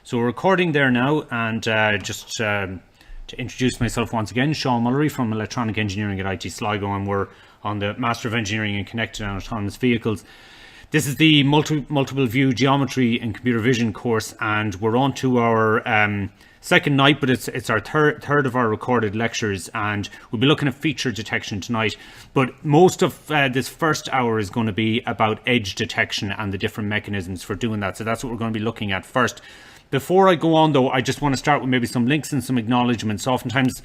So we're recording there now, and just to introduce myself once again, Sean Mullery from Electronic Engineering at IT Sligo, and we're on the Master of Engineering in Connected and Autonomous Vehicles. This is the multiple view geometry and computer vision course, and we're on to our second night, but it's our third of our recorded lectures, and we'll be looking at feature detection tonight. But most of this first hour is going to be about edge detection and the different mechanisms for doing that. So that's what we're going to be looking at first. Before I go on, though, I just want to start with maybe some links and some acknowledgements. Oftentimes,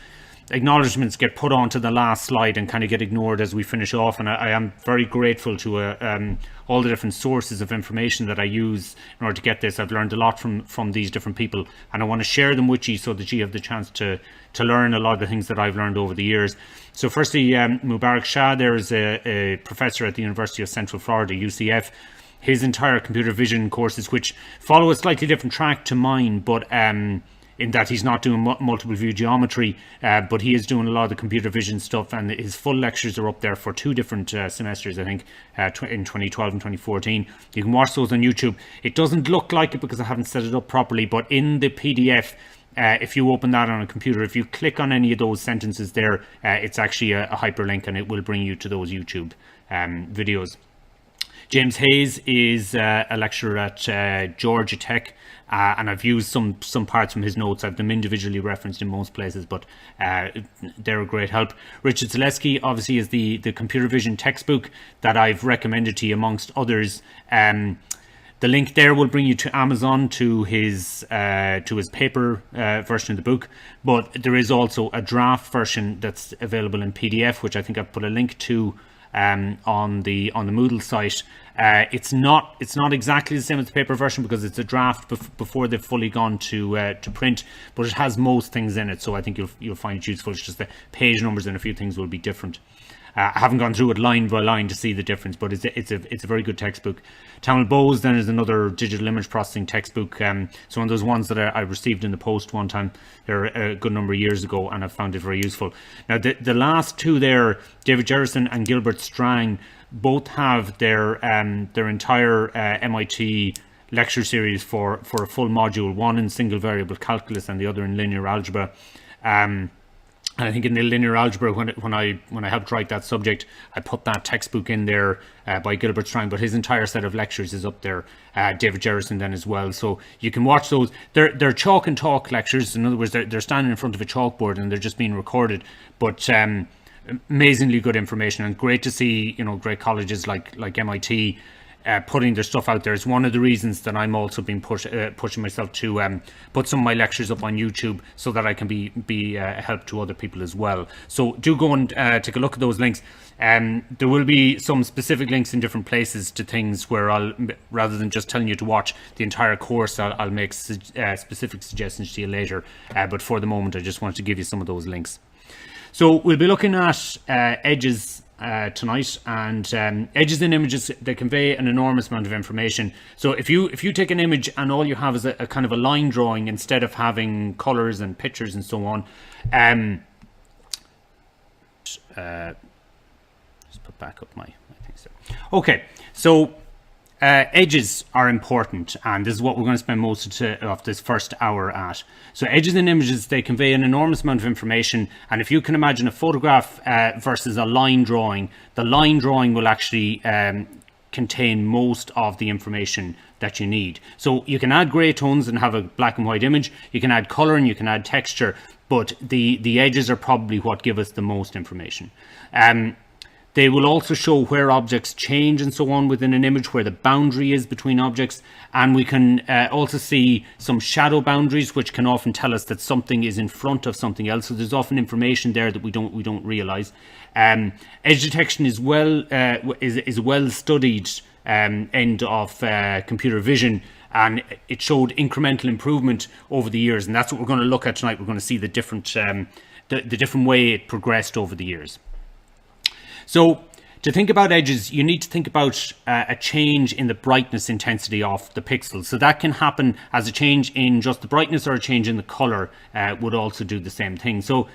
acknowledgements get put onto the last slide and kind of get ignored as we finish off, and I am very grateful to all the different sources of information that I use in order to get this. I've learned a lot from these different people, and I want to share them with you so that you have the chance to learn a lot of the things that I've learned over the years. So firstly, Mubarak Shah, there is a professor at the University of Central Florida, UCF. His entire computer vision courses, which follow a slightly different track to mine, but in that he's not doing multiple view geometry, but he is doing a lot of the computer vision stuff, and his full lectures are up there for 2 different semesters, I think, in 2012 and 2014. You can watch those on YouTube. It doesn't look like it because I haven't set it up properly, but in the PDF, if you open that on a computer, if you click on any of those sentences there, it's actually a hyperlink, and it will bring you to those YouTube videos. James Hayes is a lecturer at Georgia Tech, and I've used some parts from his notes. I've them individually referenced in most places, but they're a great help. Richard Zaleski obviously is the computer vision textbook that I've recommended to you amongst others. The link there will bring you to Amazon to his paper version of the book, but there is also a draft version that's available in PDF, which I think I've put a link to on the Moodle site. It's not exactly the same as the paper version because it's a draft before they've fully gone to print, but it has most things in it, so I think you'll find it useful. It's just the page numbers and a few things will be different. I haven't gone through it line by line to see the difference, but it's a very good textbook. Tamil Bose then is another digital image processing textbook. It's one of those ones that I received in the post one time there a good number of years ago, and I found it very useful. Now the last two there, David Jerrison and Gilbert Strang, both have their entire MIT lecture series for a full module, one in single variable calculus and the other in linear algebra. And I think in the linear algebra, when I helped write that subject, I put that textbook in there by Gilbert Strang, but his entire set of lectures is up there. David Jerrison then as well, so you can watch those. They're chalk and talk lectures. In other words, they're standing in front of a chalkboard and they're just being recorded. But amazingly good information, and great to see great colleges like MIT putting their stuff out there. It's one of the reasons that I'm also been pushing myself to put some of my lectures up on YouTube so that I can be a help to other people as well. So do go and take a look at those links. There will be some specific links in different places to things where I'll, rather than just telling you to watch the entire course, I'll make specific suggestions to you later. But for the moment, I just wanted to give you some of those links. So we'll be looking at edges tonight, and edges in images, they convey an enormous amount of information. So if you take an image and all you have is a kind of a line drawing instead of having colors and pictures and so on, just put back up my things there. Okay, so edges are important, and this is what we're going to spend most of this first hour at. So edges in images, they convey an enormous amount of information, and if you can imagine a photograph versus a line drawing, the line drawing will actually contain most of the information that you need. So you can add grey tones and have a black and white image, you can add colour and you can add texture, but the edges are probably what give us the most information. They will also show where objects change and so on within an image, where the boundary is between objects, and we can also see some shadow boundaries, which can often tell us that something is in front of something else. So there's often information there that we don't realize. Edge detection is a well studied end of computer vision, and it showed incremental improvement over the years, and that's what we're going to look at tonight. We're going to see the different way it progressed over the years. So to think about edges, you need to think about a change in the brightness intensity of the pixels. So that can happen as a change in just the brightness, or a change in the color would also do the same thing. So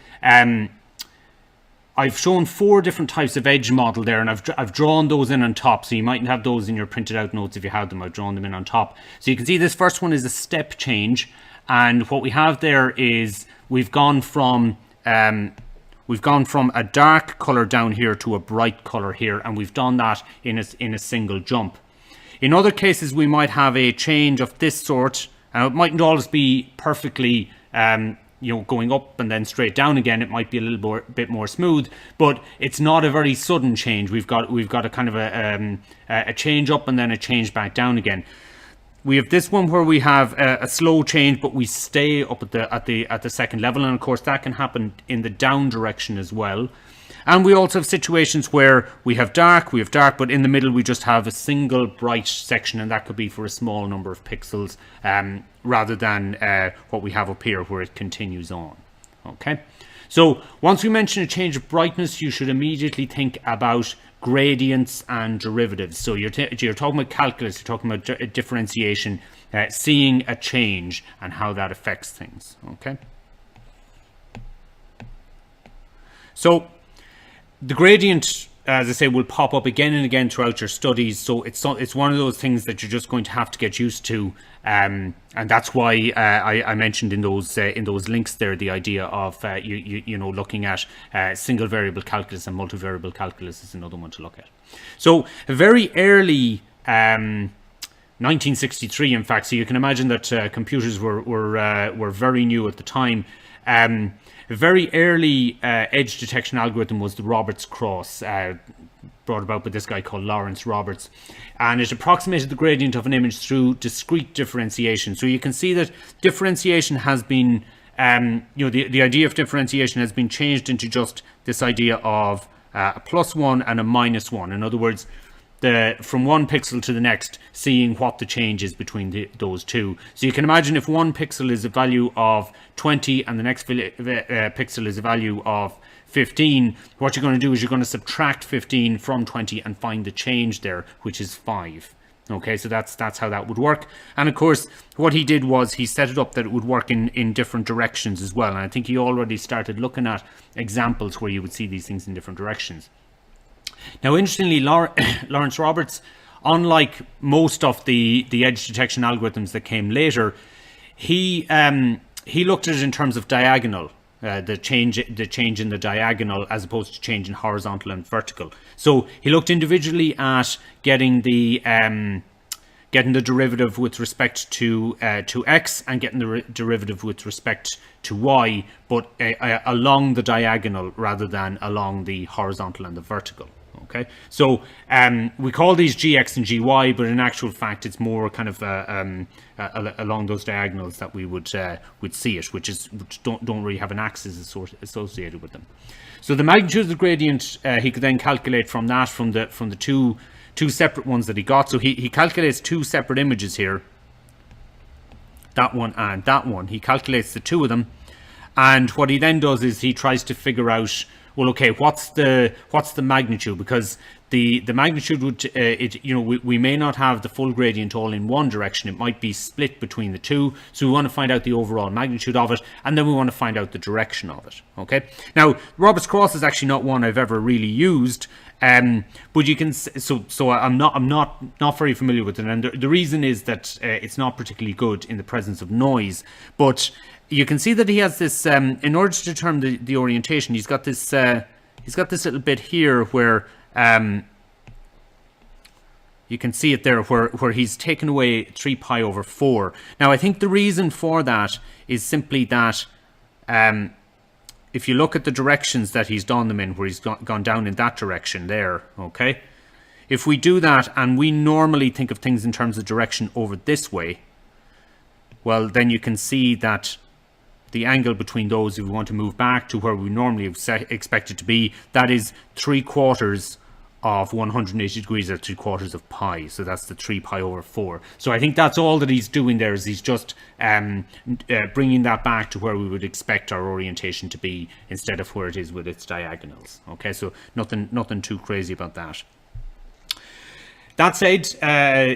I've shown 4 different types of edge model there, and I've drawn those in on top. So you mightn't have those in your printed out notes if you have them. I've drawn them in on top. So you can see this first one is a step change, and what we have there is we've gone from a dark color down here to a bright color here, and we've done that in a single jump. In other cases, we might have a change of this sort, and it mightn't always be perfectly going up and then straight down again. It might be a little bit more smooth, but it's not a very sudden change. We've got a kind of a change up and then a change back down again. We have this one where we have a slow change, but we stay up at the second level, and of course that can happen in the down direction as well. And we also have situations where we have dark, but in the middle we just have a single bright section, and that could be for a small number of pixels, rather than what we have up here where it continues on. Okay, so once we mention a change of brightness, you should immediately think about gradients and derivatives. So you're talking about calculus, you're talking about differentiation, seeing a change and how that affects things. Okay, so the gradient, as I say, will pop up again and again throughout your studies. So it's one of those things that you're just going to have to get used to, and that's why I mentioned in those links there the idea of looking at single variable calculus and multivariable calculus is another one to look at. So very early 1963, in fact. So you can imagine that computers were very new at the time. A very early edge detection algorithm was the Roberts cross, brought about by this guy called Lawrence Roberts, and it approximated the gradient of an image through discrete differentiation. So you can see that differentiation has been, the idea of differentiation has been changed into just this idea of a +1 and a -1. In other words, from one pixel to the next, seeing what the change is between those two. So you can imagine if one pixel is a value of 20 and the next pixel is a value of 15, what you're going to do is you're going to subtract 15 from 20 and find the change there, which is 5. Okay, so that's how that would work. And of course, what he did was he set it up that it would work in different directions as well. And I think he already started looking at examples where you would see these things in different directions. Now, interestingly, Lawrence Roberts, unlike most of the edge detection algorithms that came later, he looked at it in terms of diagonal, the change in the diagonal as opposed to change in horizontal and vertical. So he looked individually at getting the derivative with respect to x and getting the derivative with respect to y, but along the diagonal rather than along the horizontal and the vertical. Okay, so we call these gx and gy, but in actual fact it's more kind of along those diagonals that we would see it, which don't really have an axis associated with them. So the magnitude of the gradient he could then calculate from the two separate ones that he got. So he calculates 2 separate images here, that one and that one. He calculates the 2 of them, and what he then does is he tries to figure out, well, okay, what's the magnitude? Because the magnitude would, we may not have the full gradient all in one direction. It might be split between the two. So we want to find out the overall magnitude of it, and then we want to find out the direction of it. Okay. Now, Roberts cross is actually not one I've ever really used, but you can. So I'm not very familiar with it, and the reason is that it's not particularly good in the presence of noise, but you can see that he has this, in order to determine the orientation, he's got this little bit here where you can see it there where he's taken away 3 pi over 4. Now, I think the reason for that is simply that if you look at the directions that he's done them in, where he's gone down in that direction there, okay? If we do that, and we normally think of things in terms of direction over this way, well, then you can see that the angle between those, if we want to move back to where we normally expect it to be, that is 3/4 of 180 degrees, or 3/4 of pi. So that's the 3 pi over 4. So I think that's all that he's doing there, is he's just bringing that back to where we would expect our orientation to be instead of where it is with its diagonals. Okay, so nothing too crazy about that. That said,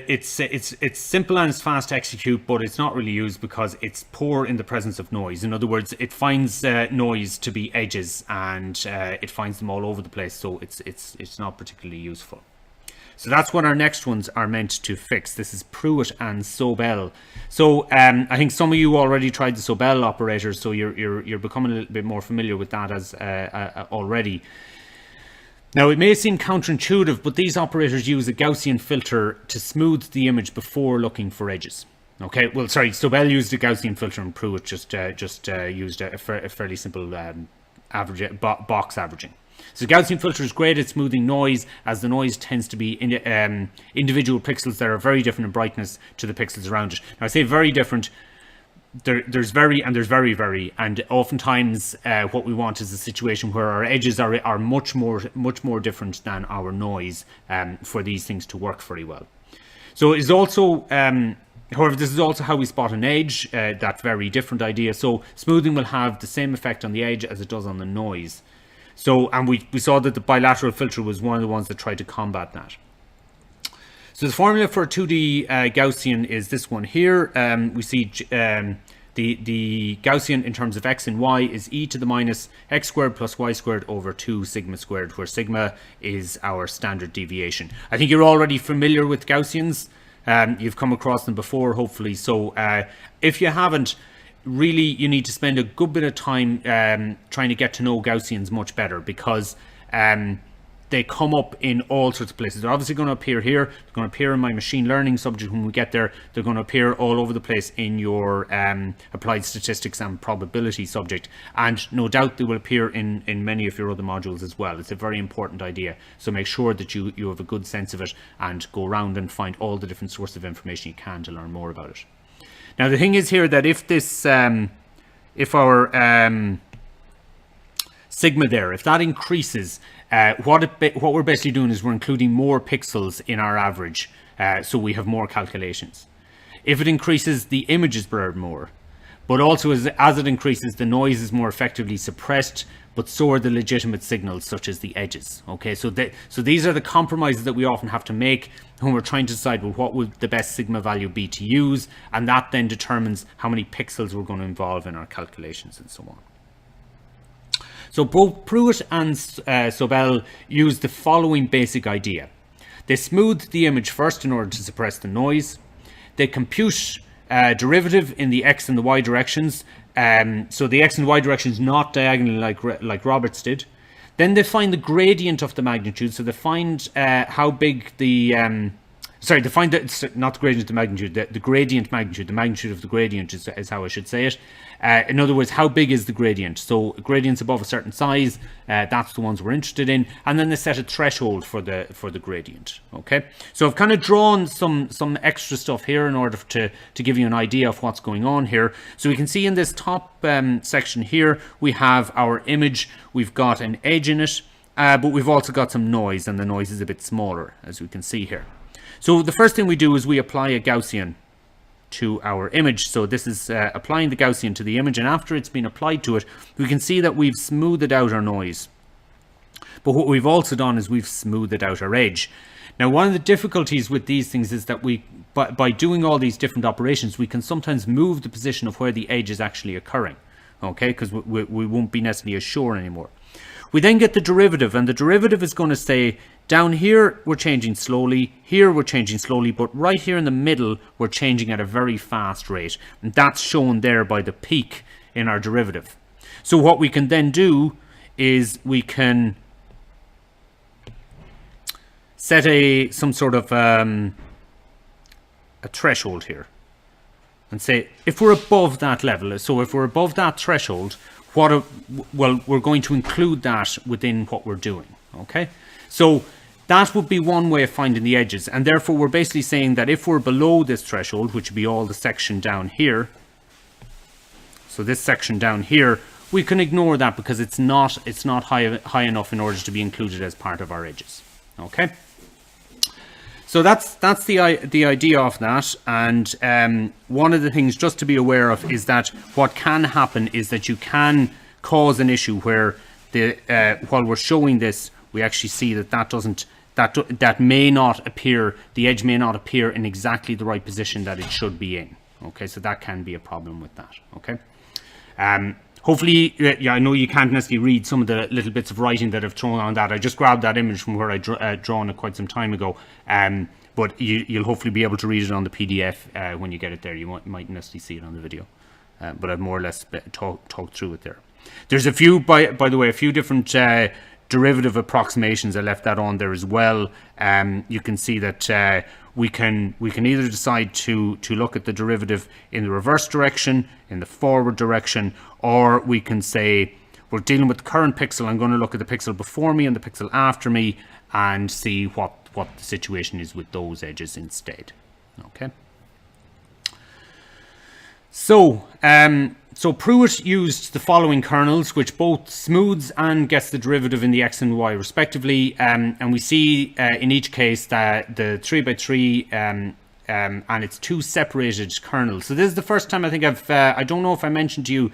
it's simple and it's fast to execute, but it's not really used because it's poor in the presence of noise. In other words, it finds noise to be edges, and it finds them all over the place, so it's not particularly useful. So that's what our next ones are meant to fix. This is Prewitt and Sobel. So I think some of you already tried the Sobel operator, so you're becoming a little bit more familiar with that as already. Now, it may seem counterintuitive, but these operators use a Gaussian filter to smooth the image before looking for edges. Okay, well, sorry, Sobel used a Gaussian filter and Prewitt just used a fairly simple box averaging. So Gaussian filter is great at smoothing noise, as the noise tends to be individual pixels that are very different in brightness to the pixels around it. Now, I say very different. There's very and there's very, and oftentimes what we want is a situation where our edges are much more different than our noise for these things to work very well. So it's also however, this is also how we spot an edge, that very different idea. So smoothing will have the same effect on the edge as it does on the noise. So, and we saw that the bilateral filter was one of the ones that tried to combat that. So the formula for a 2D Gaussian is this one here. We see the Gaussian in terms of x and y is e to the minus x squared plus y squared over 2 sigma squared, where sigma is our standard deviation. I think you're already familiar with Gaussians. You've come across them before, hopefully. So if you haven't, really you need to spend a good bit of time trying to get to know Gaussians much better, because they come up in all sorts of places. They're obviously going to appear here. They're going to appear in my machine learning subject when we get there. They're going to appear all over the place in your applied statistics and probability subject. And no doubt they will appear in many of your other modules as well. It's a very important idea. So make sure that you have a good sense of it and go around and find all the different sources of information you can to learn more about it. Now the thing is here that if this, if our sigma there, if that increases, what we're basically doing is we're including more pixels in our average, so we have more calculations. If it increases, the image is blurred more, but also as it increases, the noise is more effectively suppressed, but so are the legitimate signals such as the edges. Okay, so these are the compromises that we often have to make when we're trying to decide, well, what would the best sigma value be to use, and that then determines how many pixels we're going to involve in our calculations and so on. So both Prewitt and Sobel use the following basic idea. They smooth the image first in order to suppress the noise. They compute derivative in the x and the y directions. So the x and y directions not diagonally like Roberts did. Then they find the gradient of the magnitude. So they find how big the sorry, they find that not the gradient of the magnitude, the gradient magnitude, the magnitude of the gradient is how I should say it. In other words, how big is the gradient? So gradients above a certain size, that's the ones we're interested in, and then they set a threshold for the gradient. Okay, so I've kind of drawn some extra stuff here in order to give you an idea of what's going on here. So we can see in this top section here we have our image. We've got an edge in it, but we've also got some noise, and the noise is a bit smaller, as we can see here. So the first thing we do is we apply a Gaussian to our image. So this is applying the Gaussian to the image, and after it's been applied to it, we can see that we've smoothed out our noise. But what we've also done is we've smoothed out our edge. Now, one of the difficulties with these things is that by doing all these different operations, we can sometimes move the position of where the edge is actually occurring. Okay, because we won't be necessarily as sure anymore. We then get the derivative, and the derivative is going to say, down here we're changing slowly, here we're changing slowly, but right here in the middle we're changing at a very fast rate. And that's shown there by the peak in our derivative. So what we can then do is we can set some sort of a threshold here. And say, if we're above that level, so if we're above that threshold, well, we're going to include that within what we're doing, okay? So that would be one way of finding the edges, and therefore we're basically saying that if we're below this threshold, which would be all the section down here, so this section down here, we can ignore that because it's not high enough in order to be included as part of our edges, okay? So that's the idea of that, and one of the things just to be aware of is that what can happen is that you can cause an issue where while we're showing this, we actually see that that may not appear, the edge may not appear in exactly the right position that it should be in. Okay, so that can be a problem with that. Okay. Hopefully, yeah, I know you can't necessarily read some of the little bits of writing that I've thrown on that. I just grabbed that image from where I drawn it quite some time ago. But you'll hopefully be able to read it on the PDF when you get it there. You mightn't necessarily see it on the video. But I've more or less talked through it there. There's a few, by the way, a few different derivative approximations. I left that on there as well. You can see that we can either decide to look at the derivative in the reverse direction, in the forward direction, or we can say we're dealing with the current pixel. I'm going to look at the pixel before me and the pixel after me and see what the situation is with those edges instead. Okay. So Prewitt used the following kernels, which both smooths and gets the derivative in the x and y respectively, and we see in each case that the 3x3 and it's two separated kernels. So this is the first time I think I don't know if I mentioned to you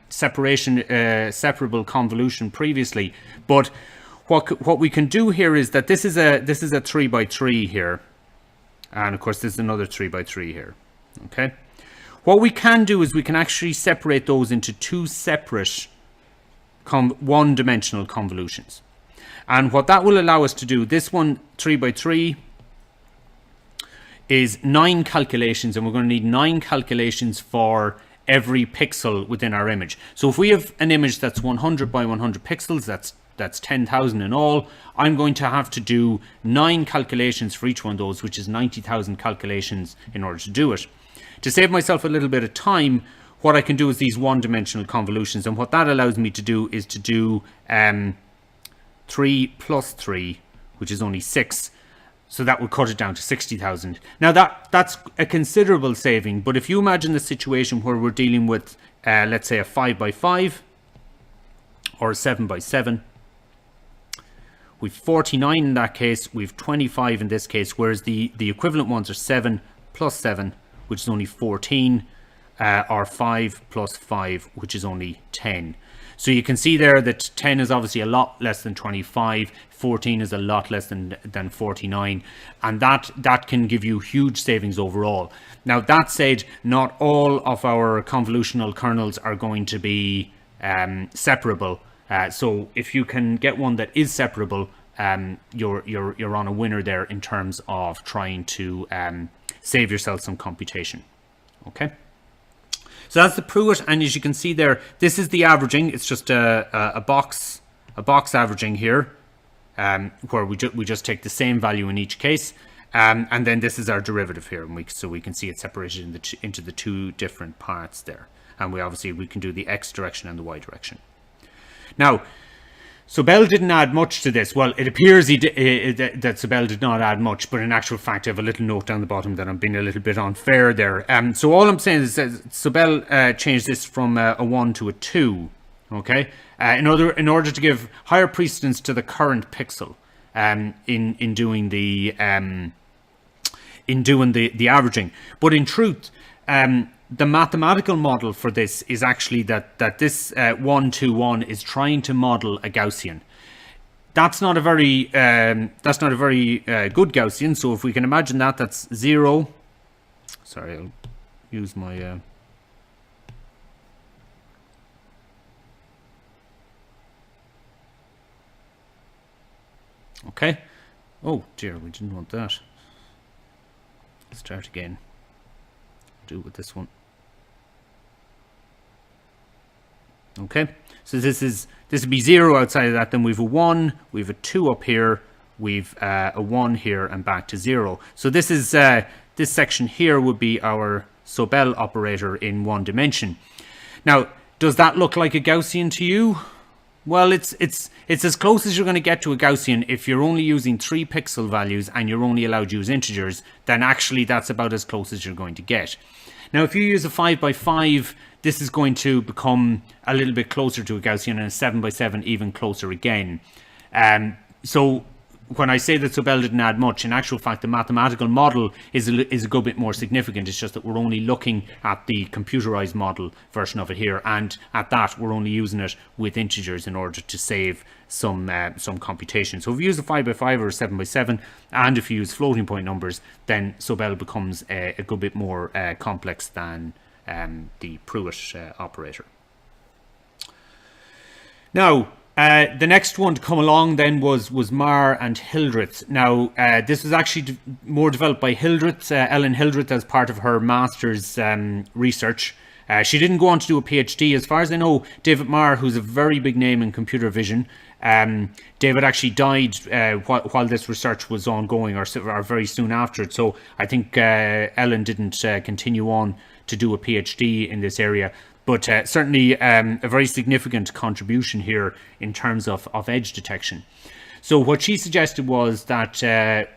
separable convolution previously, but what we can do here is that this is a 3x3 here, and of course this is another 3x3 here. Okay. What we can do is we can actually separate those into two separate one-dimensional convolutions. And what that will allow us to do, this one 3x3 is 9 calculations, and we're going to need 9 calculations for every pixel within our image. So if we have an image that's 100 by 100 pixels, that's 10,000 in all, I'm going to have to do 9 calculations for each one of those, which is 90,000 calculations in order to do it. To save myself a little bit of time, what I can do is these one-dimensional convolutions, and what that allows me to do is to do 3 plus 3, which is only 6, so that will cut it down to 60,000. Now that's a considerable saving, but if you imagine the situation where we're dealing with, let's say, a 5 by 5 or a 7 by 7, we've 49 in that case, we've 25 in this case, whereas the equivalent ones are 7 plus 7, which is only 14, or 5 plus 5, which is only 10. So you can see there that 10 is obviously a lot less than 25, 14 is a lot less than 49, and that can give you huge savings overall. Now that said, not all of our convolutional kernels are going to be separable. So if you can get one that is separable, you're on a winner there in terms of trying to save yourself some computation. Okay, so that's the Prewitt, and as you can see there, this is the averaging. It's just a box averaging here, where we just take the same value in each case, and then this is our derivative here, and so we can see it separated into the two different parts there, and we can do the x direction and the y direction. Now, Sobel didn't add much to this. Well, it appears that Sobel did not add much, but in actual fact, I have a little note down the bottom that I'm being a little bit unfair there. So all I'm saying is that Sobel changed this from a 1 to a 2. Okay, in order to give higher precedence to the current pixel, in doing the averaging. But in truth, the mathematical model for this is actually that this 1, 2, 1 is trying to model a Gaussian. That's not a very good Gaussian. So if we can imagine that's 0. Sorry, I'll use my okay. Oh dear, we didn't want that. Start again. Do it with this one. Okay, so this would be 0 outside of that. Then we've a 1, we've a 2 up here, we've a 1 here, and back to 0. So this is this section here would be our Sobel operator in one dimension. Now, does that look like a Gaussian to you? Well, it's as close as you're going to get to a Gaussian. If you're only using 3 pixel values and you're only allowed to use integers, then actually that's about as close as you're going to get. Now, if you use a 5 by 5, this is going to become a little bit closer to a Gaussian, and a 7 by 7 even closer again. So when I say that Sobel didn't add much, in actual fact, the mathematical model is a good bit more significant. It's just that we're only looking at the computerized model version of it here, and at that, we're only using it with integers in order to save some computation. So if you use a 5x5 or a 7x7, and if you use floating point numbers, then Sobel becomes a good bit more complex than the Prewitt operator. Now, the next one to come along then was Marr and Hildreth. Now, this was actually more developed by Hildreth, Ellen Hildreth, as part of her master's research. She didn't go on to do a PhD. As far as I know, David Marr, who's a very big name in computer vision, David actually died while this research was ongoing, or very soon after it. So I think Ellen didn't continue on to do a PhD in this area. But certainly a very significant contribution here in terms of edge detection. So what she suggested was that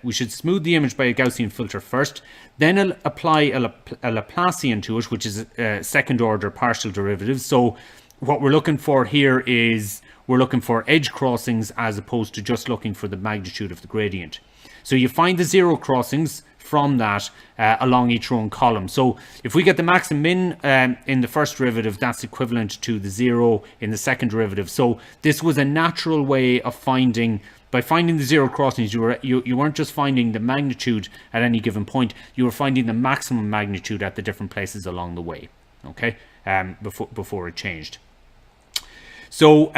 we should smooth the image by a Gaussian filter first, then apply a Laplacian to it, which is a second order partial derivative. So what we're looking for here is we're looking for edge crossings as opposed to just looking for the magnitude of the gradient. So you find the zero crossings from that along each row and column. So if we get the max and min in the first derivative, that's equivalent to the zero in the second derivative. So this was a natural way of finding, by finding the zero crossings, you weren't just finding the magnitude at any given point, you were finding the maximum magnitude at the different places along the way, okay, before it changed. So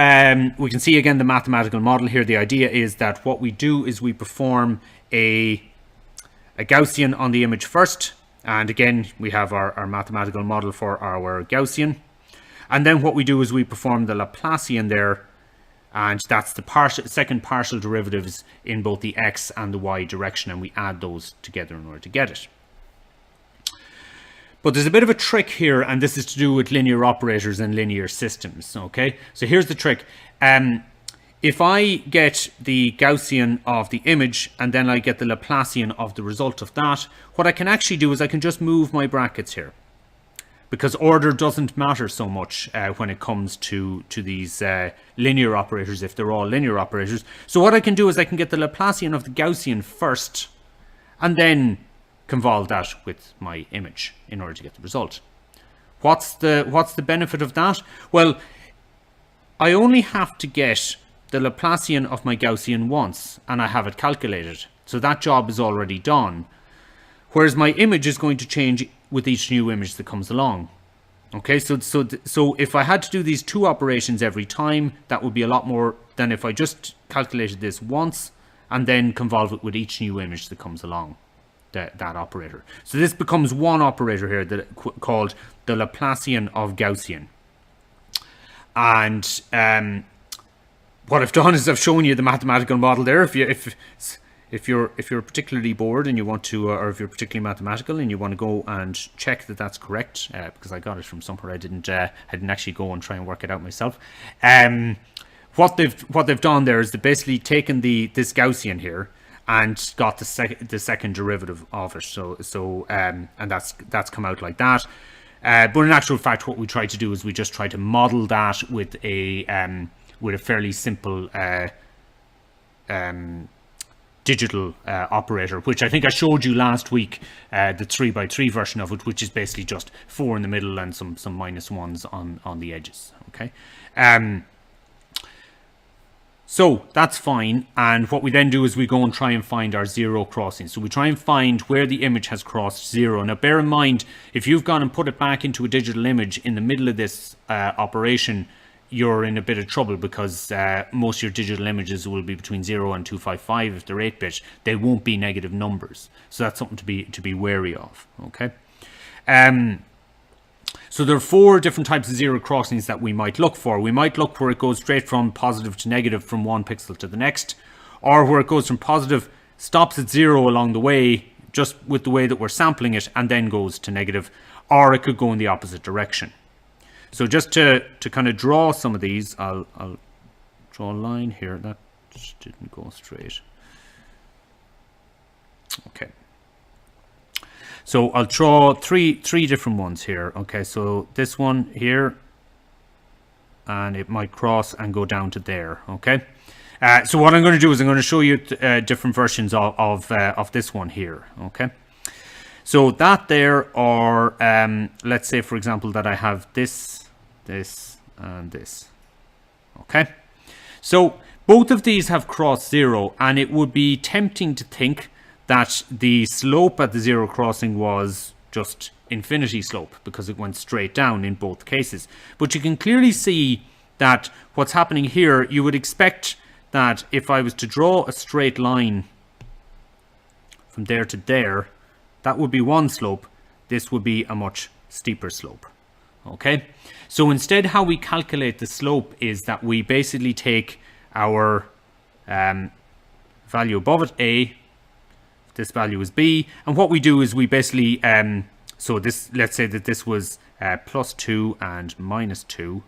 we can see again the mathematical model here. The idea is that what we do is we perform a Gaussian on the image first, and again we have our mathematical model for our Gaussian, and then what we do is we perform the Laplacian there, and that's the second partial derivatives in both the x and the y direction, and we add those together in order to get it. But there's a bit of a trick here, and this is to do with linear operators and linear systems. Okay, so here's the trick. If I get the Gaussian of the image and then I get the Laplacian of the result of that, what I can actually do is I can just move my brackets here, because order doesn't matter so much when it comes to these linear operators, if they're all linear operators. So what I can do is I can get the Laplacian of the Gaussian first and then convolve that with my image in order to get the result. What's the benefit of that? Well, I only have to get the Laplacian of my Gaussian once, and I have it calculated. So that job is already done. Whereas my image is going to change with each new image that comes along. Okay, so if I had to do these two operations every time, that would be a lot more than if I just calculated this once and then convolve it with each new image that comes along, that operator. So this becomes one operator here called the Laplacian of Gaussian. And what I've done is I've shown you the mathematical model there. If you're particularly bored and you want to, or if you're particularly mathematical and you want to go and check that that's correct, because I got it from somewhere, I didn't actually go and try and work it out myself. What they've done there is they've basically taken this Gaussian here and got the second derivative of it. So and that's come out like that. But in actual fact, what we try to do is we just try to model that with a fairly simple digital operator, which I think I showed you last week, the 3x3 version of it, which is basically just 4 in the middle and some -1s on the edges. Okay, so that's fine. And what we then do is we go and try and find our zero crossing. So we try and find where the image has crossed zero. Now bear in mind, if you've gone and put it back into a digital image in the middle of this operation, you're in a bit of trouble, because most of your digital images will be between 0 and 255 if they're 8-bit. They won't be negative numbers. So that's something to be wary of. Okay. So there are 4 different types of zero crossings that we might look for. We might look where it goes straight from positive to negative from one pixel to the next, or where it goes from positive, stops at 0 along the way, just with the way that we're sampling it, and then goes to negative, or it could go in the opposite direction. So just to kind of draw some of these, I'll draw a line here. That just didn't go straight. Okay. So I'll draw three different ones here. Okay, so this one here, and it might cross and go down to there. Okay. So what I'm going to do is I'm going to show you different versions of this one here. Okay. So that there are, let's say, for example, that I have this, this, and this. Okay. So both of these have crossed zero, and it would be tempting to think that the slope at the zero crossing was just infinity slope because it went straight down in both cases. But you can clearly see that what's happening here, you would expect that if I was to draw a straight line from there to there, that would be one slope. This would be a much steeper slope. Okay, so instead how we calculate the slope is that we basically take our value above it, A, this value is B, and what we do is we basically, so this, let's say that this was plus 2 and minus 2.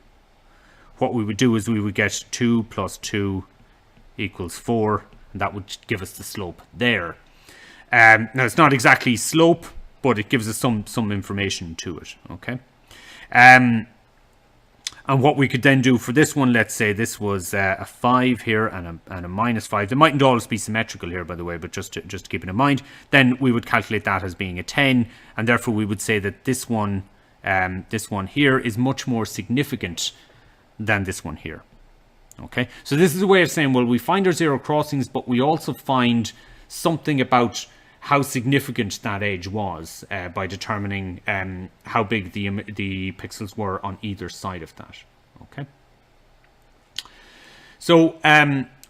What we would do is we would get 2 plus 2 equals 4, and that would give us the slope there. Now it's not exactly slope, but it gives us some information to it. Okay, and what we could then do for this one, let's say this was a 5 here and a minus 5. They mightn't always be symmetrical here, by the way, but just to keep it in mind. Then we would calculate that as being a 10, and therefore we would say that this one here is much more significant than this one here. Okay, so this is a way of saying, well, we find our zero crossings, but we also find something about how significant that edge was by determining how big the pixels were on either side of that. Okay, so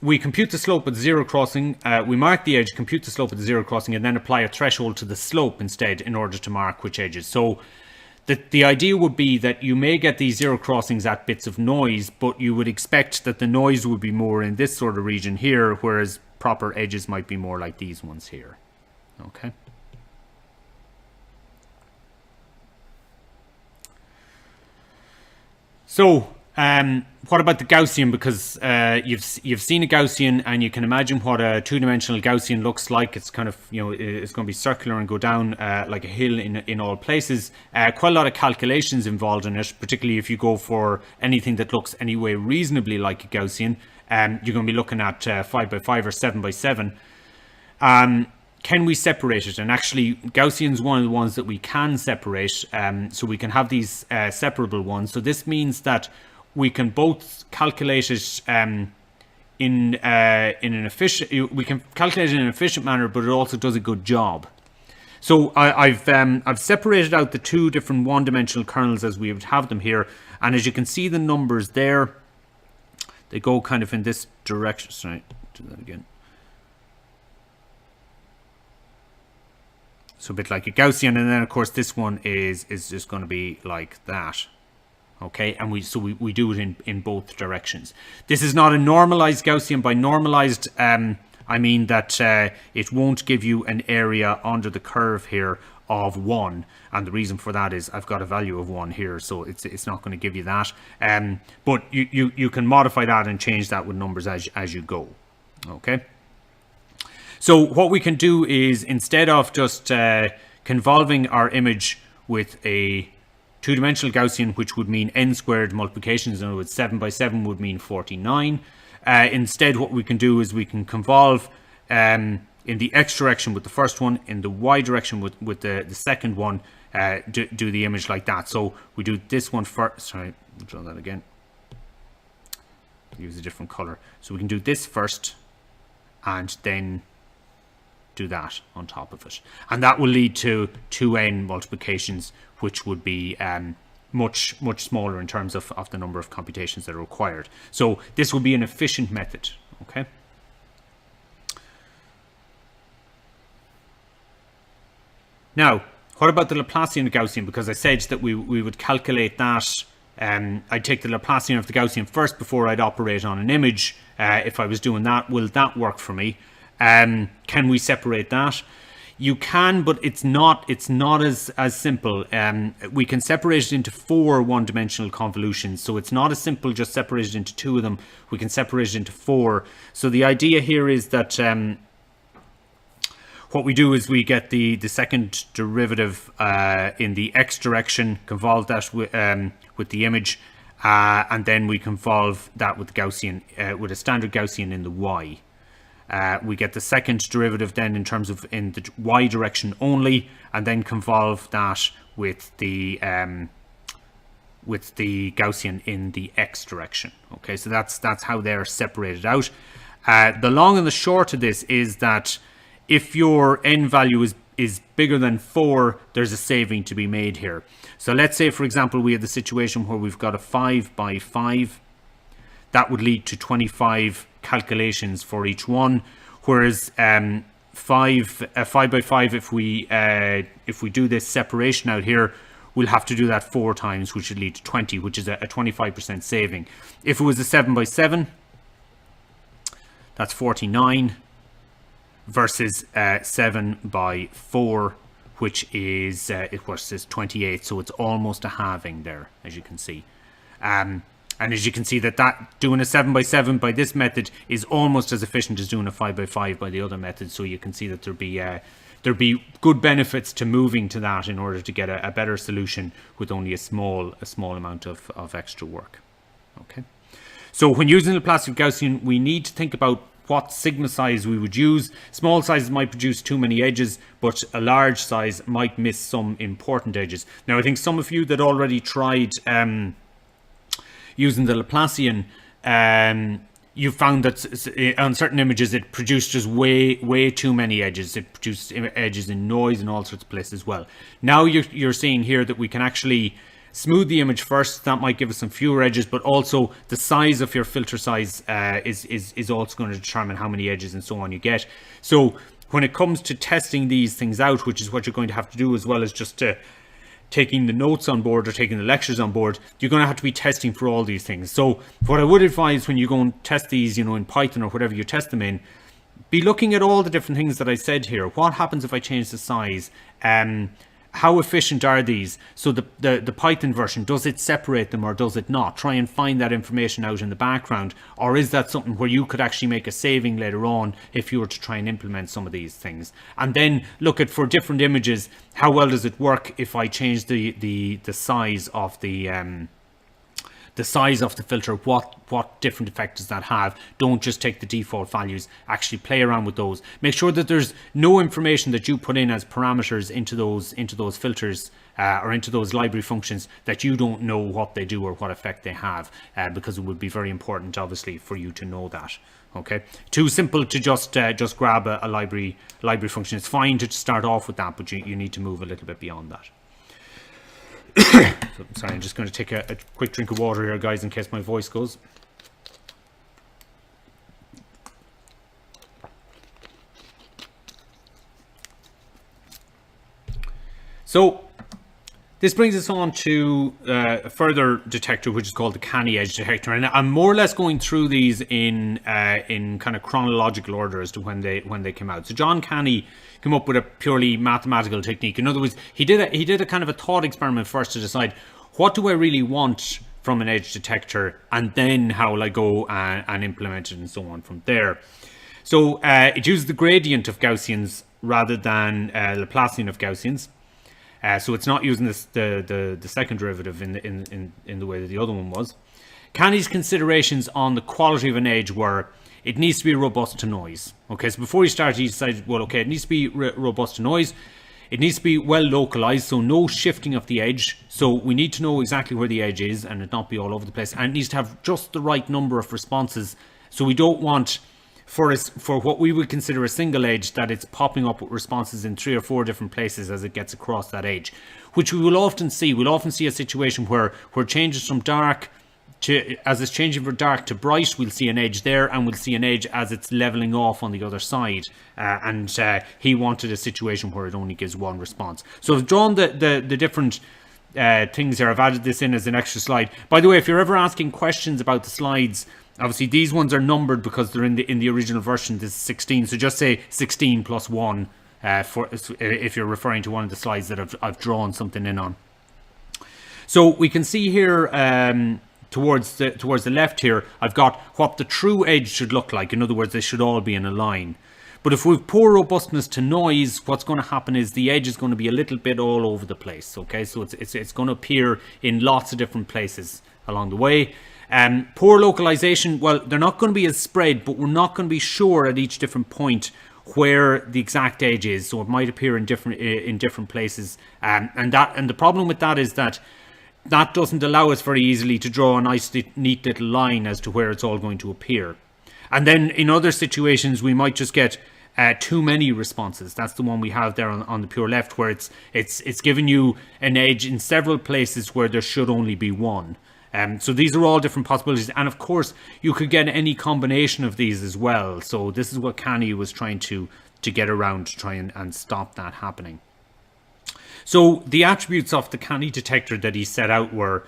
we compute the slope at the zero crossing, we mark the edge, compute the slope at the zero crossing, and then apply a threshold to the slope instead in order to mark which edges. So the idea would be that you may get these zero crossings at bits of noise, but you would expect that the noise would be more in this sort of region here, whereas proper edges might be more like these ones here. Okay. So what about the Gaussian? Because you've seen a Gaussian, and you can imagine what a two-dimensional Gaussian looks like. It's kind of, you know, it's going to be circular and go down like a hill in all places. Quite a lot of calculations involved in it, particularly if you go for anything that looks anyway reasonably like a Gaussian. You're going to be looking at 5x5 or 7x7. Can we separate it? And actually, Gaussian is one of the ones that we can separate. So we can have these separable ones. So this means that we can both calculate it in an efficient. We can calculate it in an efficient manner, but it also does a good job. So I've separated out the two different one-dimensional kernels as we would have them here, and as you can see, the numbers there, they go kind of in this direction. Sorry, do that again. So a bit like a Gaussian, and then of course this one is just going to be like that. Okay, and we do it in both directions. This is not a normalized Gaussian. By normalized, I mean that it won't give you an area under the curve here of 1, and the reason for that is I've got a value of 1 here, so it's not going to give you that. But you can modify that and change that with numbers as you go. Okay. So what we can do is, instead of just convolving our image with a two-dimensional Gaussian, which would mean n squared multiplications, in other words 7x7 would mean 49, instead what we can do is we can convolve in the x direction with the first one, in the y direction with the second one, do the image like that. So we do this one first. Sorry, I'll draw that again. Use a different color. So we can do this first, and then do that on top of it, and that will lead to 2n multiplications, which would be much smaller in terms of the number of computations that are required. So this will be an efficient method. Okay. Now, what about the Laplacian of Gaussian? Because I said that we would calculate that. I'd take the Laplacian of the Gaussian first before I'd operate on an image. If I was doing that, will that work for me? Can we separate that? You can, but it's not as simple. We can separate it into 4 one-dimensional convolutions, so it's not as simple just separate it into 2 of them. We can separate it into 4. So the idea here is that what we do is we get the second derivative in the x direction, convolve that with the image, and then we convolve that with Gaussian, with a standard Gaussian in the y. We get the second derivative then in terms of in the y direction only, and then convolve that with the Gaussian in the x direction. Okay, so that's how they're separated out. The long and the short of this is that if your n value is bigger than 4, there's a saving to be made here. So let's say, for example, we have the situation where we've got a 5 by 5. That would lead to 25 calculations for each one, whereas 5 by 5, if we do this separation out here, we'll have to do that 4 times, which would lead to 20, which is a 25% saving. If it was a 7 by 7, that's 49 versus 7 by 4, which is it was 28. So it's almost a halving there, as you can see. And as you can see that doing a 7 by 7 by this method is almost as efficient as doing a 5 by 5 by the other method. So you can see that there'd be good benefits to moving to that in order to get a better solution with only a small amount of extra work. Okay. So when using the Laplacian Gaussian, we need to think about what sigma size we would use. Small sizes might produce too many edges, but a large size might miss some important edges. Now, I think some of you that already tried using the Laplacian, you found that on certain images it produced just way too many edges. It produced edges in noise and all sorts of places as well. Now you're seeing here that we can actually smooth the image first. That might give us some fewer edges, but also the size of your filter size is also going to determine how many edges and so on you get. So when it comes to testing these things out, which is what you're going to have to do as well as just taking the notes on board or taking the lectures on board, you're going to have to be testing for all these things. So what I would advise when you go and test these, in Python or whatever you test them in, be looking at all the different things that I said here. What happens if I change the size? How efficient are these? So the Python version, does it separate them or does it not? Try and find that information out in the background. Or is that something where you could actually make a saving later on if you were to try and implement some of these things? And then look at, for different images, how well does it work if I change the size of the size of the filter? What different effect does that have? Don't just take the default values, actually play around with those. Make sure that there's no information that you put in as parameters into those filters or into those library functions that you don't know what they do or what effect they have, because it would be very important, obviously, for you to know that. Okay, too simple to just grab a library function. It's fine to start off with that, but you need to move a little bit beyond that. So, sorry, I'm just going to take a quick drink of water here, guys, in case my voice goes. So this brings us on to a further detector, which is called the Canny edge detector, and I'm more or less going through these in kind of chronological order as to when they came out. So John Canny came up with a purely mathematical technique. In other words, he did a kind of a thought experiment first to decide, what do I really want from an edge detector, and then how will I go and implement it and so on from there. So it uses the gradient of Gaussians rather than Laplacian of Gaussians. So it's not using the second derivative in the way that the other one was. Canny's considerations on the quality of an edge were, it needs to be robust to noise. Okay, so before he started, he decided, well, okay, it needs to be robust to noise. It needs to be well localized, so no shifting of the edge. So we need to know exactly where the edge is and it not be all over the place. And it needs to have just the right number of responses. So we don't want, for what we would consider a single edge, that it's popping up with responses in 3 or 4 different places as it gets across that edge, which we will often see. We'll often see a situation where it changes from dark to, as it's changing from dark to bright, we'll see an edge there, and we'll see an edge as it's leveling off on the other side. And he wanted a situation where it only gives one response. So I've drawn the different things here. I've added this in as an extra slide. By the way, if you're ever asking questions about the slides, obviously these ones are numbered because they're in the original version. This is 16, so just say 16 plus 1 if you're referring to one of the slides that I've drawn something in on. So we can see here towards the left here, I've got what the true edge should look like. In other words, they should all be in a line. But if we've poor robustness to noise, what's going to happen is the edge is going to be a little bit all over the place. Okay, so it's going to appear in lots of different places along the way. Poor localization, well, they're not going to be as spread, but we're not going to be sure at each different point where the exact edge is, so it might appear in different places, and the problem with that is that doesn't allow us very easily to draw a nice neat little line as to where it's all going to appear. And then in other situations we might just get too many responses. That's the one we have there on the pure left, where it's giving you an edge in several places where there should only be one. So these are all different possibilities, and of course you could get any combination of these as well. So this is what Canny was trying to get around, to try and stop that happening. So the attributes of the Canny detector that he set out were,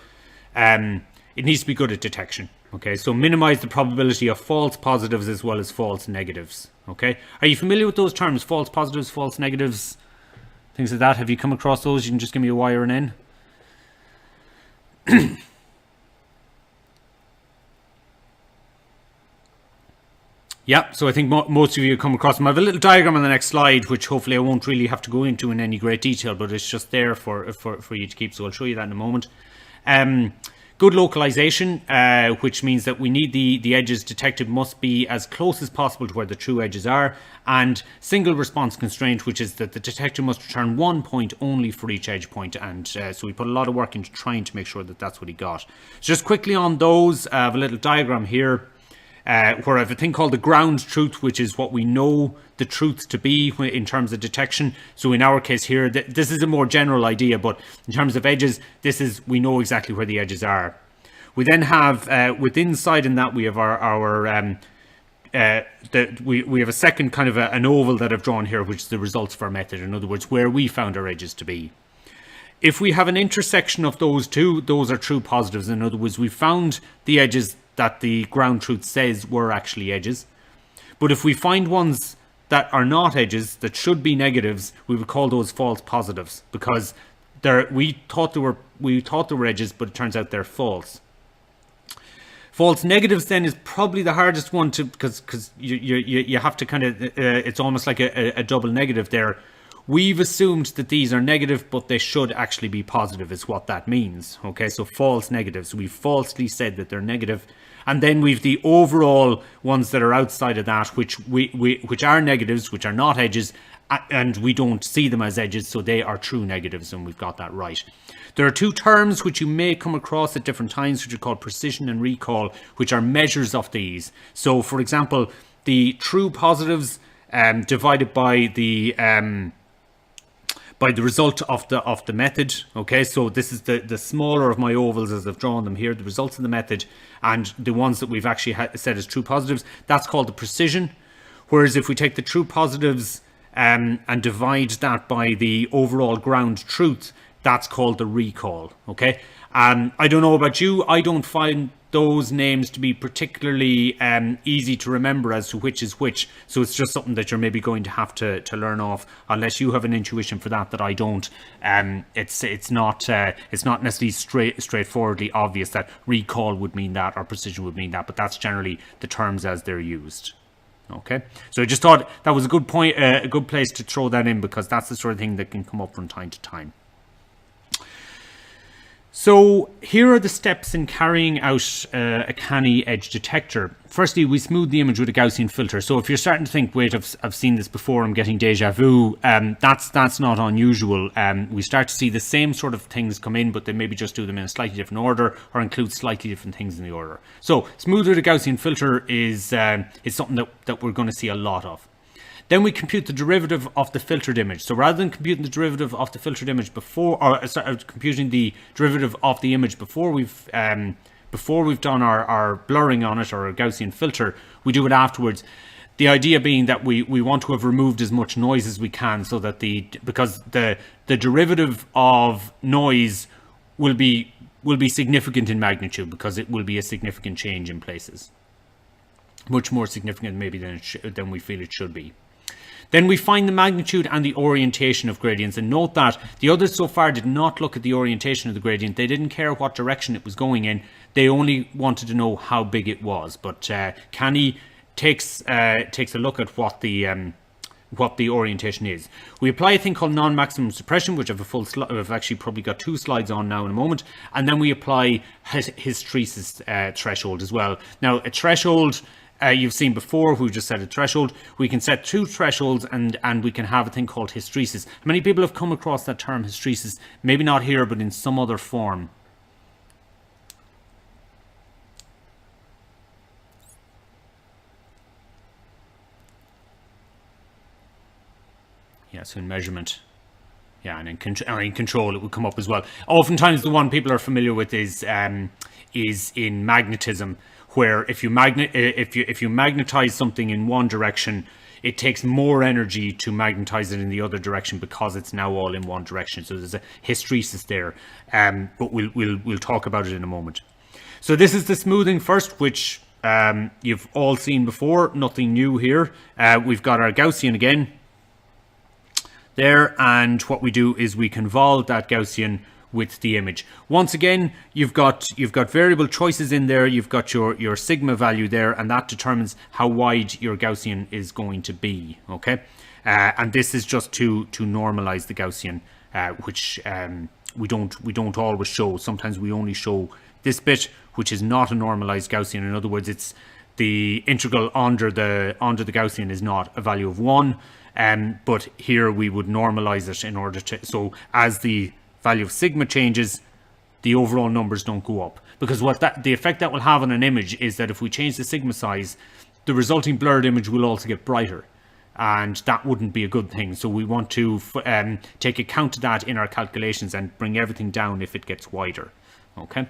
it needs to be good at detection. Okay, so minimize the probability of false positives as well as false negatives. Okay, are you familiar with those terms, false positives, false negatives, things like that? Have you come across those? You can just give me a Y or an N. Yeah, so I think most of you come across them. I have a little diagram on the next slide, which hopefully I won't really have to go into in any great detail, but it's just there for you to keep. So I'll show you that in a moment. Good localization, which means that we need the edges detected must be as close as possible to where the true edges are. And single response constraint, which is that the detector must return 1 point only for each edge point. And so we put a lot of work into trying to make sure that that's what he got. So just quickly on those, I have a little diagram here. Where I have a thing called the ground truth, which is what we know the truth to be in terms of detection. So in our case here, this is a more general idea, but in terms of edges, we know exactly where the edges are. We then have within inside in that we have we have a second kind of an oval that I've drawn here, which is the results of our method. In other words, where we found our edges to be. If we have an intersection of those two, those are true positives. In other words, we found the edges that the ground truth says were actually edges. But if we find ones that are not edges, that should be negatives, we would call those false positives, because we thought they were edges, but it turns out they're false. False negatives then is probably the hardest one to, because you have to kind of it's almost like a double negative there. We've assumed that these are negative, but they should actually be positive, is what that means. Okay, so false negatives. We've falsely said that they're negative. And then we've the overall ones that are outside of that, which are negatives, which are not edges, and we don't see them as edges, so they are true negatives, and we've got that right. There are two terms which you may come across at different times, which are called precision and recall, which are measures of these. So, for example, the true positives divided by the result of the method. Okay, so this is the smaller of my ovals as I've drawn them here, the results of the method, and the ones that we've actually set as true positives, that's called the precision. Whereas if we take the true positives and divide that by the overall ground truth, that's called the recall. Okay, I don't know about you, I don't find those names to be particularly easy to remember as to which is which, so it's just something that you're maybe going to have to learn off, unless you have an intuition for that I don't. It's not necessarily straightforwardly obvious that recall would mean that or precision would mean that, but that's generally the terms as they're used. Okay, so I just thought that was a good point, a good place to throw that in, because that's the sort of thing that can come up from time to time. So here are the steps in carrying out a Canny edge detector. Firstly, we smooth the image with a Gaussian filter. So if you're starting to think, wait, I've seen this before, I'm getting deja vu, that's not unusual. We start to see the same sort of things come in, but they maybe just do them in a slightly different order or include slightly different things in the order. So smooth with a Gaussian filter is something that we're going to see a lot of. Then we compute the derivative of the filtered image. So rather than computing the derivative of the filtered image before, or computing the derivative of the image before we've done our blurring on it or a Gaussian filter, we do it afterwards. The idea being that we want to have removed as much noise as we can, so that because the derivative of noise will be significant in magnitude, because it will be a significant change in places, much more significant maybe than we feel it should be. Then we find the magnitude and the orientation of gradients, and note that the others so far did not look at the orientation of the gradient. They didn't care what direction it was going in, they only wanted to know how big it was. But Canny takes a look at what the orientation is. We apply a thing called non-maximum suppression, which I've actually probably got 2 slides on now in a moment, and then we apply hysteresis threshold as well. Now, a threshold you've seen before, we just set a threshold. We can set 2 thresholds and we can have a thing called hysteresis. Many people have come across that term hysteresis, maybe not here, but in some other form. Yeah, so in measurement. Yeah, and in control it would come up as well. Oftentimes the one people are familiar with is in magnetism, where if you magnetize something in one direction, it takes more energy to magnetize it in the other direction because it's now all in one direction. So there's a hysteresis there, but we'll talk about it in a moment. So this is the smoothing first, which you've all seen before. Nothing new here. We've got our Gaussian again there, and what we do is we convolve that Gaussian with the image. Once again, you've got variable choices in there. You've got your sigma value there, and that determines how wide your Gaussian is going to be. Okay, and this is just to normalize the Gaussian, which we don't always show. Sometimes we only show this bit, which is not a normalized Gaussian. In other words, it's the integral under the Gaussian is not a value of 1, but here we would normalize it in order to, so as the value of sigma changes, the overall numbers don't go up, because the effect that will have on an image is that if we change the sigma size, the resulting blurred image will also get brighter, and that wouldn't be a good thing. So we want to take account of that in our calculations and bring everything down if it gets wider. Okay,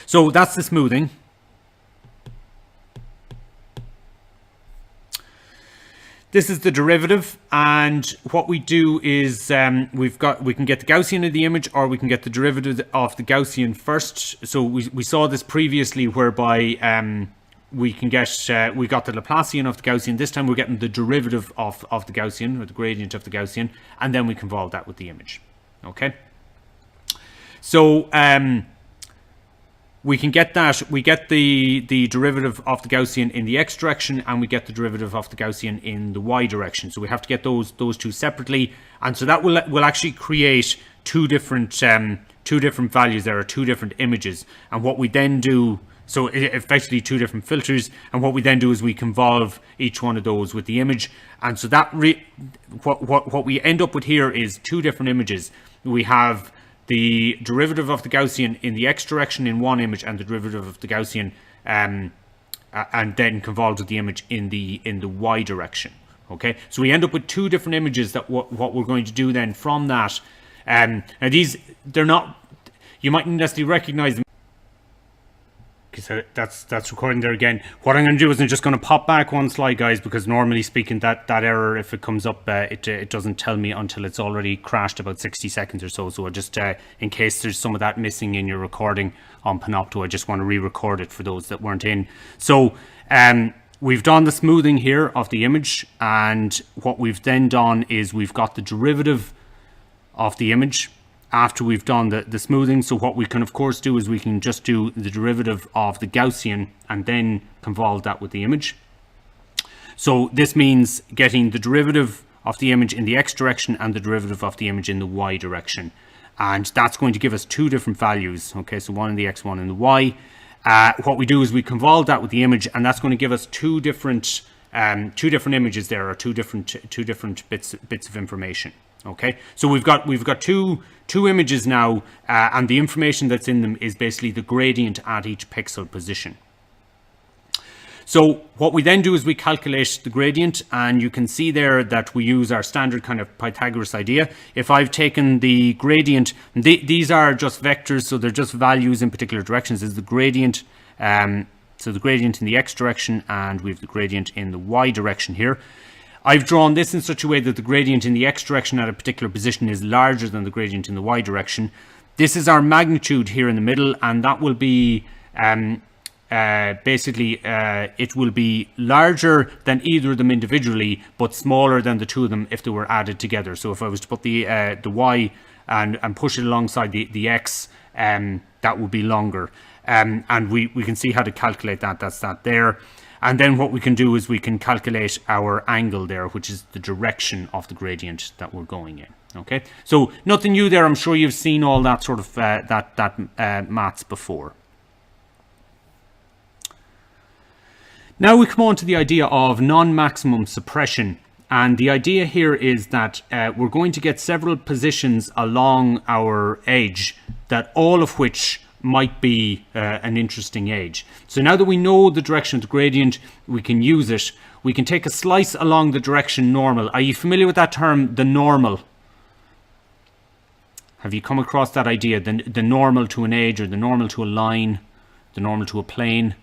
so that's the smoothing. This is the derivative, and what we do is we can get the Gaussian of the image, or we can get the derivative of the Gaussian first. So we saw this previously, whereby we can get we got the Laplacian of the Gaussian. This time we're getting the derivative of the Gaussian, or the gradient of the Gaussian, and then we convolve that with the image. Okay, so we can get that. We get the derivative of the Gaussian in the x direction, and we get the derivative of the Gaussian in the y direction. So we have to get those 2 separately, and so that will actually create two different values there, or 2 different images. And what we then do, so effectively 2 different filters, and what we then do is we convolve each one of those with the image. And so that what we end up with here is 2 different images. We have the derivative of the Gaussian in the x direction in one image, and the derivative of the Gaussian and then convolved with the image in the y direction. Okay, so we end up with 2 different images. That what we're going to do then from that. Now they're not, you mightn't necessarily recognize them. Okay, so that's recording there again. What I'm going to do is I'm just going to pop back 1 slide, guys, because normally speaking that error, if it comes up, it doesn't tell me until it's already crashed about 60 seconds or so. So I just, in case there's some of that missing in your recording on Panopto, I just want to re-record it for those that weren't in. So we've done the smoothing here of the image, and what we've then done is we've got the derivative of the image after we've done the smoothing. So what we can of course do is we can just do the derivative of the Gaussian and then convolve that with the image. So this means getting the derivative of the image in the x direction and the derivative of the image in the y direction, and that's going to give us 2 different values. Okay, so one in the x, one in the y. What we do is we convolve that with the image, and that's going to give us 2 different images there, or two different bits of information. Okay, so we've got two images now, and the information that's in them is basically the gradient at each pixel position. So what we then do is we calculate the gradient, and you can see there that we use our standard kind of Pythagoras idea. If I've taken the gradient, these are just vectors, so they're just values in particular directions. Is the gradient, so the gradient in the x direction, and we have the gradient in the y direction here. I've drawn this in such a way that the gradient in the x direction at a particular position is larger than the gradient in the y direction. This is our magnitude here in the middle, and that will be basically it will be larger than either of them individually, but smaller than the 2 of them if they were added together. So if I was to put the y and push it alongside the x, that would be longer. And we can see how to calculate that. That's that there. And then what we can do is we can calculate our angle there, which is the direction of the gradient that we're going in. Okay, so nothing new there. I'm sure you've seen all that sort of maths before. Now we come on to the idea of non-maximum suppression. And the idea here is that we're going to get several positions along our edge, that all of which might be an interesting edge. So now that we know the direction of the gradient, we can use it. We can take a slice along the direction normal. Are you familiar with that term, the normal? Have you come across that idea, the normal to an edge, or the normal to a line, the normal to a plane?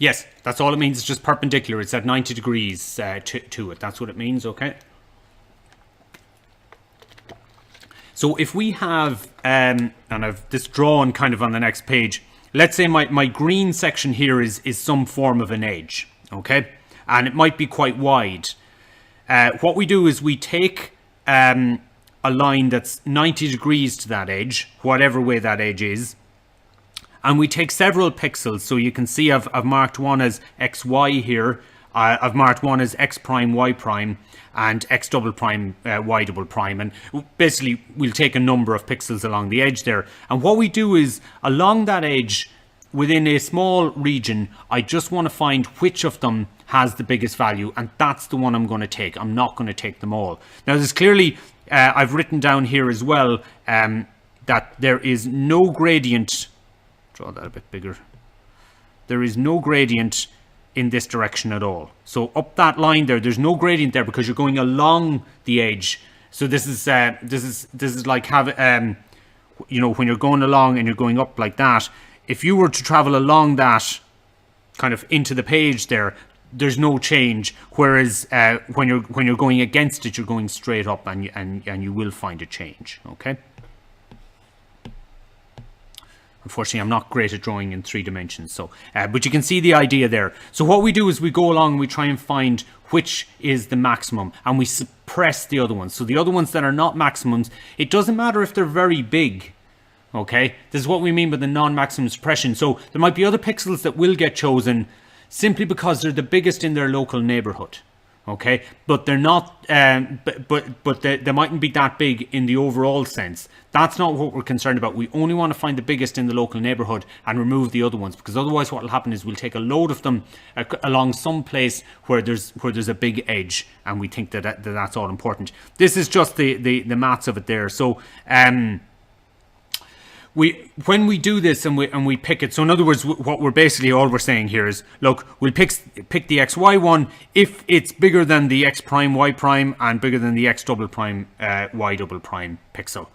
Yes, that's all it means. It's just perpendicular. It's at 90 degrees to it. That's what it means, okay? So if we have, and I've this drawn kind of on the next page, let's say my green section here is some form of an edge, okay? And it might be quite wide. What we do is we take a line that's 90 degrees to that edge, whatever way that edge is, and we take several pixels. So you can see I've marked one as xy here, I've marked one as x prime, y prime, and x double prime, y double prime. And basically, we'll take a number of pixels along the edge there. And what we do is, along that edge, within a small region, I just want to find which of them has the biggest value. And that's the one I'm going to take. I'm not going to take them all. Now, there's clearly, I've written down here as well, that there is no gradient. Draw that a bit bigger. There is no gradient in this direction at all. So up that line there's no gradient there because you're going along the edge. So this is like you know, when you're going along and you're going up like that. If you were to travel along that kind of into the page there's no change. Whereas when you're going against it, you're going straight up, and you will find a change. Okay. Unfortunately, I'm not great at drawing in 3 dimensions, so but you can see the idea there. So what we do is we go along and we try and find which is the maximum, and we suppress the other ones. So the other ones that are not maximums, it doesn't matter if they're very big. Okay, this is what we mean by the non-maximum suppression. So there might be other pixels that will get chosen simply because they're the biggest in their local neighborhood. Okay, but they're not, but they mightn't be that big in the overall sense. That's not what we're concerned about. We only want to find the biggest in the local neighborhood and remove the other ones, because otherwise what will happen is we'll take a load of them along some place where there's a big edge, and we think that's all important. This is just the maths of it there. So when we do this and we pick it, so in other words, what we're basically, all we're saying here is, look, we'll pick the xy one if it's bigger than the x prime, y prime, and bigger than the x double prime, y double prime pixel.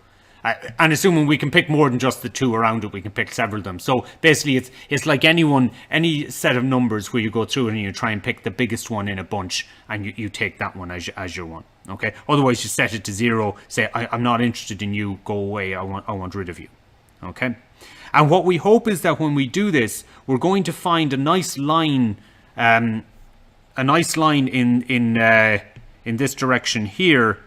And assuming we can pick more than just the two around it, we can pick several of them. So basically, it's like any set of numbers where you go through and you try and pick the biggest one in a bunch, and you take that one as your one. Okay. Otherwise, you set it to 0. Say, I'm not interested in you. Go away. I want rid of you. Okay, and what we hope is that when we do this, we're going to find a nice line in this direction here,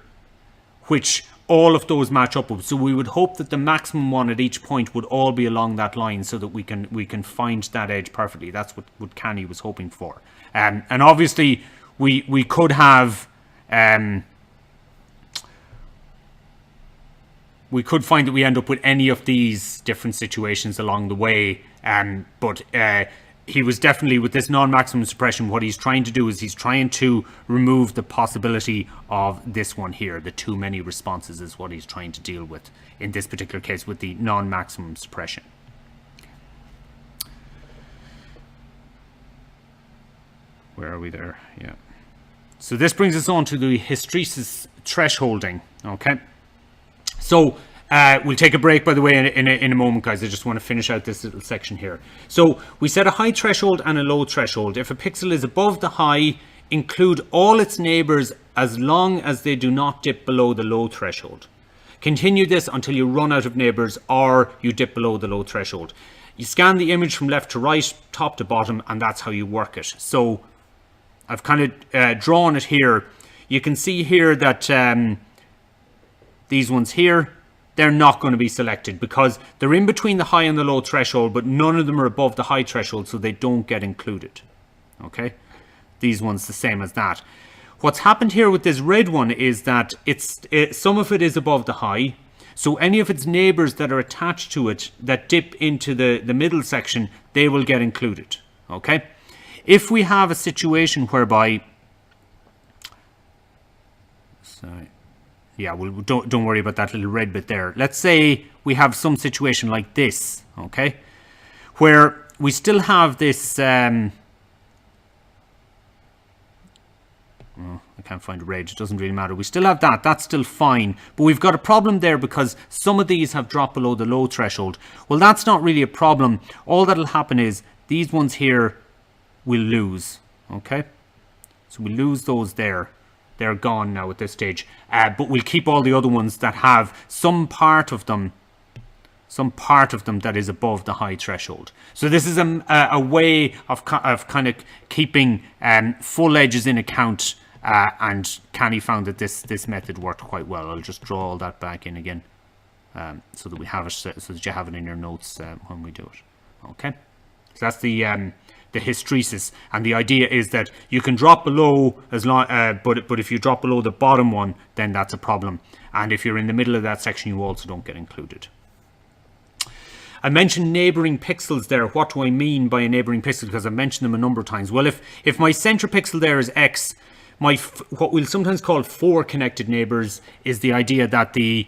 which all of those match up with. So we would hope that the maximum one at each point would all be along that line, so that we can find that edge perfectly. That's what Canny was hoping for. And obviously we could have. We could find that we end up with any of these different situations along the way, but he was definitely, with this non-maximum suppression, what he's trying to do is he's trying to remove the possibility of this one here. The too many responses is what he's trying to deal with in this particular case with the non-maximum suppression. Where are we there? Yeah. So this brings us on to the hysteresis thresholding. Okay. So we'll take a break, by the way, in a moment, guys. I just want to finish out this little section here. So we set a high threshold and a low threshold. If a pixel is above the high, include all its neighbors as long as they do not dip below the low threshold. Continue this until you run out of neighbors or you dip below the low threshold. You scan the image from left to right, top to bottom, and that's how you work it. So I've kind of drawn it here. You can see here that these ones here, they're not going to be selected because they're in between the high and the low threshold, but none of them are above the high threshold, so they don't get included. Okay, these ones the same as that. What's happened here with this red one is that some of it is above the high, so any of its neighbours that are attached to it that dip into the middle section, they will get included. Okay, if we have a situation whereby, sorry, yeah, well, don't worry about that little red bit there. Let's say we have some situation like this, okay, where we still have this. I can't find red. It doesn't really matter. We still have that. That's still fine. But we've got a problem there because some of these have dropped below the low threshold. Well, that's not really a problem. All that'll happen is these ones here will lose. Okay, so we lose those there. They're gone now at this stage, but we'll keep all the other ones that have some part of them that is above the high threshold. So this is a way of kind of keeping full edges in account, and Canny found that this method worked quite well. I'll just draw all that back in again, so that we have it, so that you have it in your notes when we do it. Okay, so that's the hysteresis, and the idea is that you can drop below as long, but if you drop below the bottom one, then that's a problem. And if you're in the middle of that section, you also don't get included. I mentioned neighbouring pixels there. What do I mean by a neighbouring pixel? Because I've mentioned them a number of times. Well, if my centre pixel there is X, what we'll sometimes call 4 connected neighbours is the idea that the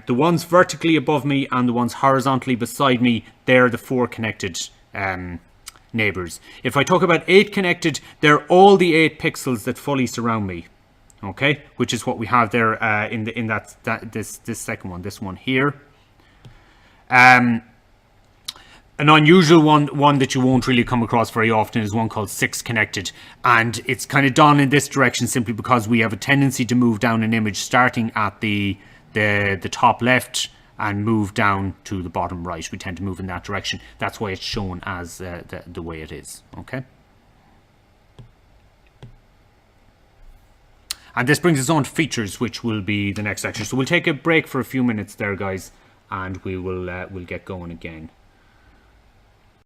ones vertically above me and the ones horizontally beside me, they're the 4 connected neighbours. If I talk about 8 connected, they're all the 8 pixels that fully surround me. Okay, which is what we have there in this second one, this one here. An unusual one that you won't really come across very often is one called 6 connected, and it's kind of done in this direction simply because we have a tendency to move down an image starting at the top left and move down to the bottom right. We tend to move in that direction. That's why it's shown as the way it is. Okay. And this brings us on to features, which will be the next lecture. So we'll take a break for a few minutes there, guys, and we'll get going again.